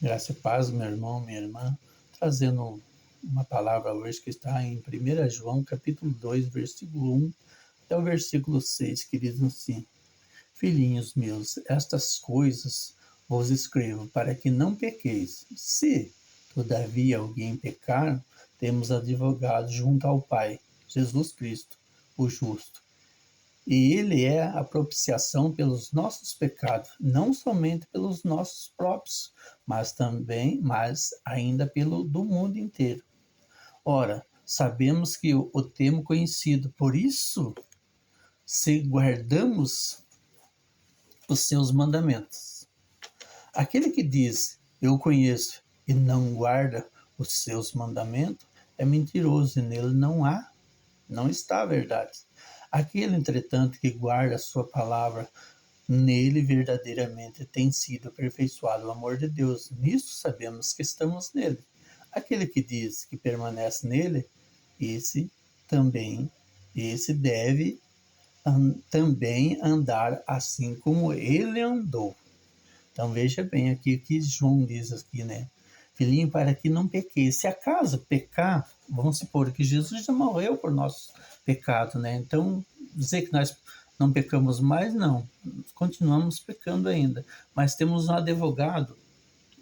Graça e paz, meu irmão, minha irmã, trazendo uma palavra hoje que está em 1 João, capítulo 2, versículo 1 até o versículo 6, que diz assim: Filhinhos meus, estas coisas vos escrevo para que não pequeis. Se, todavia, alguém pecar, temos advogado junto ao Pai, Jesus Cristo, o justo. E ele é a propiciação pelos nossos pecados, não somente pelos nossos próprios, mas ainda pelo do mundo inteiro. Ora, sabemos que o temos conhecido, por isso, se guardamos os seus mandamentos. Aquele que diz, eu conheço, e não guarda os seus mandamentos, é mentiroso, e nele não está a verdade. Aquele, entretanto, que guarda a sua palavra, nele verdadeiramente tem sido aperfeiçoado o amor de Deus. Nisso sabemos que estamos nele. Aquele que diz que permanece nele, esse deve também andar assim como ele andou. Então veja bem aqui o que João diz aqui, né? Filhinho, para que não pequei. Se acaso pecar, vamos supor que Jesus já morreu por nosso pecado, né? Então, dizer que nós não pecamos mais, não. Continuamos pecando ainda. Mas temos um advogado,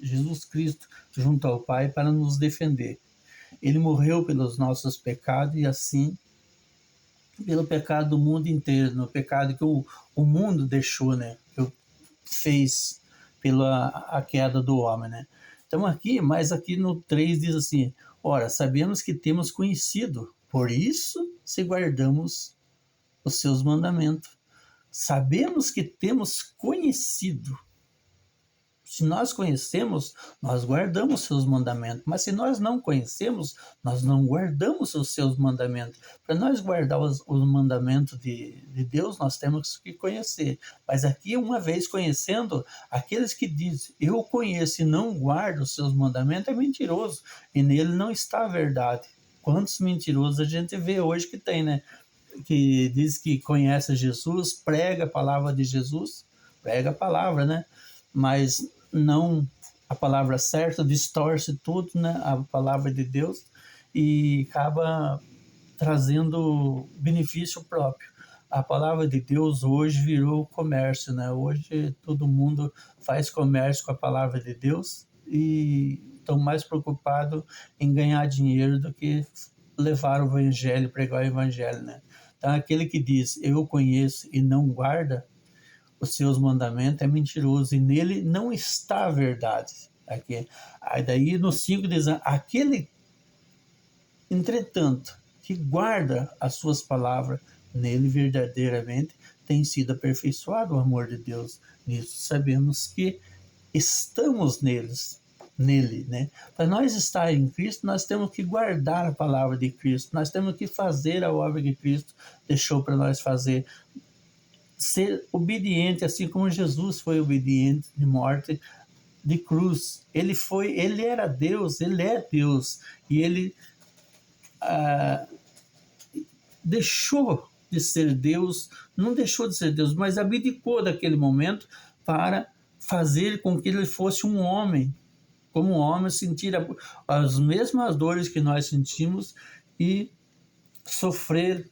Jesus Cristo, junto ao Pai, para nos defender. Ele morreu pelos nossos pecados e assim, pelo pecado do mundo inteiro, no pecado que o mundo deixou, né? Que fez pela a queda do homem, né? Então mas aqui no 3 diz assim: ora, sabemos que temos conhecido, por isso se guardamos os seus mandamentos. Sabemos que temos conhecido. Se nós conhecemos, nós guardamos os seus mandamentos. Mas se nós não conhecemos, nós não guardamos os seus mandamentos. Para nós guardar os mandamentos de Deus, nós temos que conhecer. Mas aqui, uma vez conhecendo, aqueles que dizem, eu conheço e não guardo os seus mandamentos, é mentiroso. E nele não está a verdade. Quantos mentirosos a gente vê hoje que tem, né? Que diz que conhece Jesus, prega a palavra de Jesus, prega a palavra, né? Mas não a palavra certa, distorce tudo, né? A palavra de Deus, e acaba trazendo benefício próprio. A palavra de Deus hoje virou comércio, né? Hoje todo mundo faz comércio com a palavra de Deus e estão mais preocupados em ganhar dinheiro do que levar o evangelho, pregar o evangelho, né? Então aquele que diz, eu conheço e não guarda os seus mandamentos, é mentiroso, e nele não está a verdade. Aí daí no 5 diz, aquele, entretanto, que guarda as suas palavras, nele verdadeiramente tem sido aperfeiçoado o amor de Deus. Nisso sabemos que estamos nele, né? Para nós estar em Cristo, nós temos que guardar a palavra de Cristo, nós temos que fazer a obra que Cristo deixou para nós fazer, ser obediente, assim como Jesus foi obediente de morte de cruz. Ele era Deus, ele é Deus, e ele deixou de ser Deus, não deixou de ser Deus, mas abdicou daquele momento para fazer com que ele fosse um homem, como um homem, sentir as mesmas dores que nós sentimos e sofrer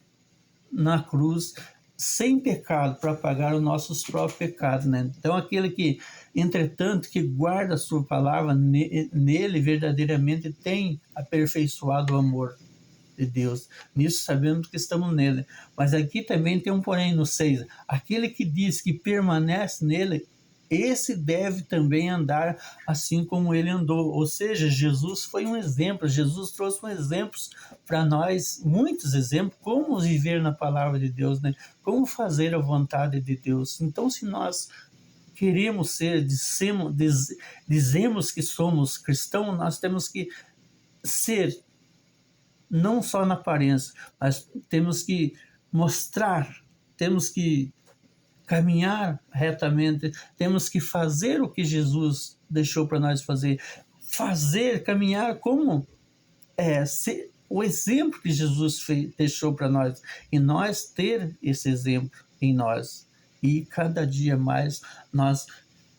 na cruz sem pecado, para pagar os nossos próprios pecados, né? Então aquele que, entretanto, que guarda a sua palavra, nele verdadeiramente tem aperfeiçoado o amor de Deus. Nisso sabemos que estamos nele. Mas aqui também tem um porém no 6. Aquele que diz que permanece nele, esse deve também andar assim como ele andou. Ou seja, Jesus foi um exemplo. Jesus trouxe um exemplo para nós, muitos exemplos, como viver na palavra de Deus, né? Como fazer a vontade de Deus. Então, se nós queremos ser, dizemos que somos cristãos, nós temos que ser, não só na aparência, mas temos que mostrar, temos que caminhar retamente, temos que fazer o que Jesus deixou para nós fazer, caminhar como o exemplo que Jesus deixou para nós, e nós ter esse exemplo em nós, e cada dia mais nós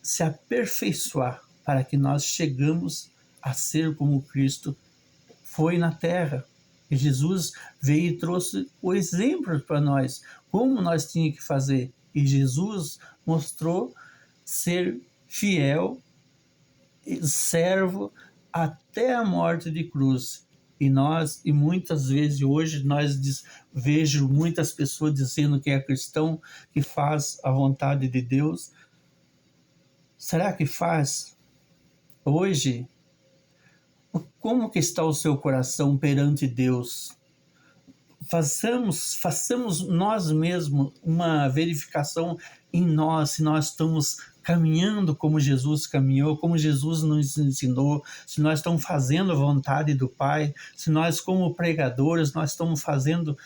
se aperfeiçoar para que nós chegamos a ser como Cristo foi na terra. E Jesus veio e trouxe o exemplo para nós, como nós tínhamos que fazer. E Jesus mostrou ser fiel, servo até a morte de cruz. E muitas vezes hoje vejo muitas pessoas dizendo que é cristão, que faz a vontade de Deus. Será que faz? Hoje, como que está o seu coração perante Deus? Façamos nós mesmos uma verificação em nós, se nós estamos caminhando como Jesus caminhou, como Jesus nos ensinou, se nós estamos fazendo a vontade do Pai, se nós como pregadores, nós estamos fazendo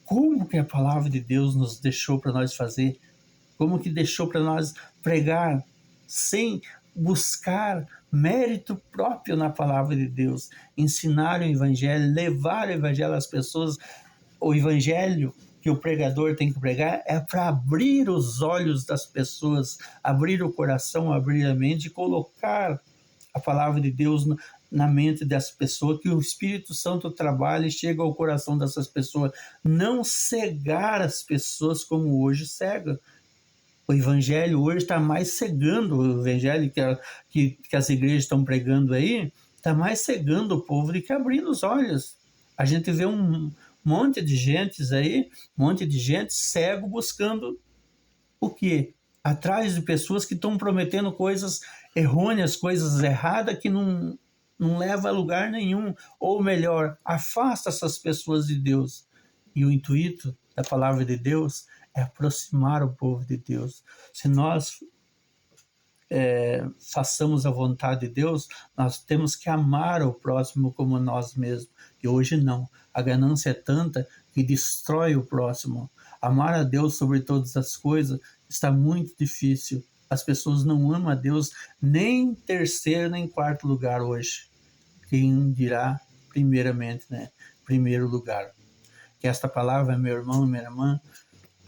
como que a palavra de Deus nos deixou para nós fazer, como que deixou para nós pregar, sem buscar mérito próprio na palavra de Deus, ensinar o Evangelho, levar o Evangelho às pessoas. O Evangelho que o pregador tem que pregar é para abrir os olhos das pessoas, abrir o coração, abrir a mente e colocar a palavra de Deus na mente dessa pessoa, que o Espírito Santo trabalhe e chega ao coração dessas pessoas. Não cegar as pessoas como hoje cega. O Evangelho hoje está mais cegando, o Evangelho que as igrejas estão pregando aí, está mais cegando o povo do que abrindo os olhos. A gente vê um monte de gente aí, um monte de gente cego buscando o quê? Atrás de pessoas que estão prometendo coisas errôneas, coisas erradas que não leva a lugar nenhum. Ou melhor, afasta essas pessoas de Deus. E o intuito da palavra de Deus é aproximar o povo de Deus. Se nós façamos a vontade de Deus, nós temos que amar o próximo como nós mesmos. E hoje não. A ganância é tanta que destrói o próximo. Amar a Deus sobre todas as coisas está muito difícil. As pessoas não amam a Deus nem em terceiro nem em quarto lugar hoje. Quem dirá primeiramente, né? Primeiro lugar. Que esta palavra, meu irmão, minha irmã,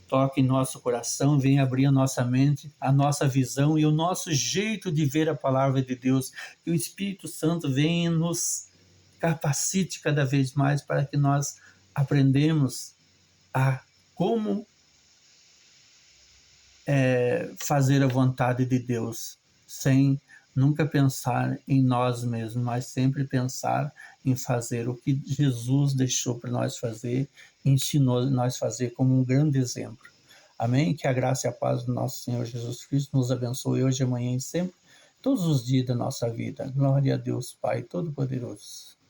toque em nosso coração, venha abrir a nossa mente, a nossa visão e o nosso jeito de ver a palavra de Deus. Que o Espírito Santo venha nos capacite cada vez mais para que nós aprendamos a como fazer a vontade de Deus, sem nunca pensar em nós mesmos, mas sempre pensar em fazer o que Jesus deixou para nós fazer, ensinou nós fazer como um grande exemplo. Amém? Que a graça e a paz do nosso Senhor Jesus Cristo nos abençoe hoje, amanhã e sempre, todos os dias da nossa vida. Glória a Deus, Pai Todo-Poderoso.